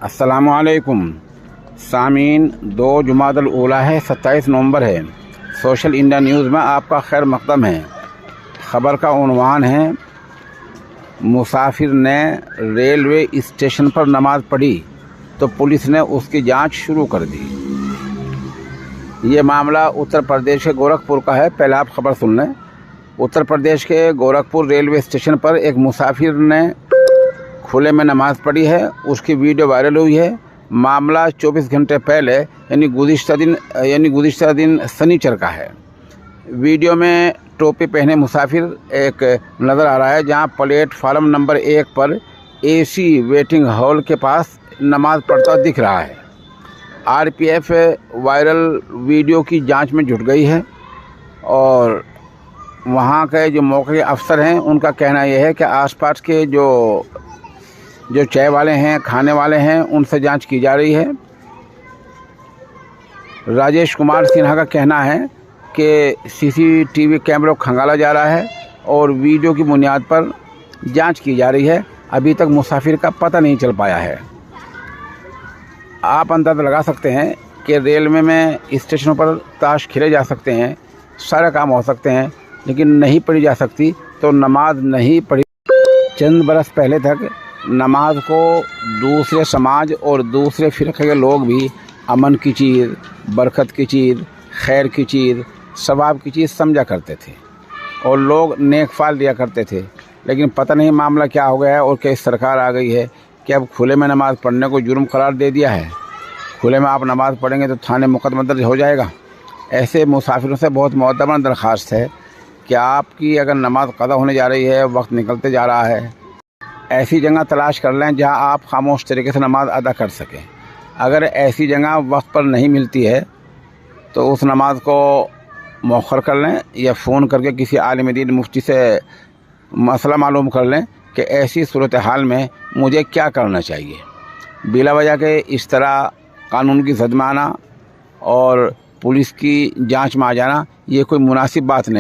अस्सलामुअलैकुम सामीन। 2 जुमादुल ऊला है, 27 नवंबर है। सोशल इंडिया न्यूज़ में आपका खैर मक़दम है। ख़बर का उन्वान है, मुसाफिर ने रेलवे स्टेशन पर नमाज़ पढ़ी तो पुलिस ने उसकी जांच शुरू कर दी। ये मामला उत्तर प्रदेश के गोरखपुर का है। पहले आप खबर सुन लें। उत्तर प्रदेश के गोरखपुर रेलवे स्टेशन पर एक मुसाफिर ने खुले में नमाज़ पढ़ी है, उसकी वीडियो वायरल हुई है। मामला 24 घंटे पहले यानी गुज़िश्ता दिन शनिचर का है। वीडियो में टोपी पहने मुसाफिर एक नज़र आ रहा है, जहां प्लेटफार्म नंबर 1 पर एसी वेटिंग हॉल के पास नमाज़ पढ़ता दिख रहा है। आरपीएफ वायरल वीडियो की जांच में जुट गई है और वहां के जो मौके के अफसर हैं उनका कहना यह है कि आसपास के जो चाय वाले हैं, खाने वाले हैं, उनसे जांच की जा रही है। राजेश कुमार सिन्हा का कहना है कि सीसीटीवी कैमरों को खंगाला जा रहा है और वीडियो की बुनियाद पर जांच की जा रही है। अभी तक मुसाफिर का पता नहीं चल पाया है। आप अंदाज़ा लगा सकते हैं कि रेलवे में स्टेशनों पर ताश खेले जा सकते हैं, सारे काम हो सकते हैं, लेकिन नहीं पढ़ी जा सकती तो नमाज नहीं पढ़ी। चंद बरस पहले तक नमाज को दूसरे समाज और दूसरे फ़िरक़े के लोग भी अमन की चीज़, बरकत की चीज़, खैर की चीज़, सवाब की चीज़ समझा करते थे और लोग नेक फ़ाल दिया करते थे। लेकिन पता नहीं मामला क्या हो गया है और क्या सरकार आ गई है कि अब खुले में नमाज़ पढ़ने को जुर्म करार दे दिया है। खुले में आप नमाज़ पढ़ेंगे तो थाने मुकदमा दर्ज हो जाएगा। ऐसे मुसाफिरों से बहुत मुअद्दबन दरख्वास्त है कि आपकी अगर नमाज़ क़ज़ा होने जा रही है, वक्त निकलते जा रहा है, ऐसी जगह तलाश कर लें जहां आप खामोश तरीके से नमाज अदा कर सकें। अगर ऐसी जगह वक्त पर नहीं मिलती है तो उस नमाज को मौखर कर लें या फ़ोन करके किसी आलिम दीन मुफ्ती से मसला मालूम कर लें कि ऐसी सूरत हाल में मुझे क्या करना चाहिए। बिला वजह के इस तरह कानून की ज़द में आना और पुलिस की जांच में आ जाना, ये कोई मुनासिब बात नहीं।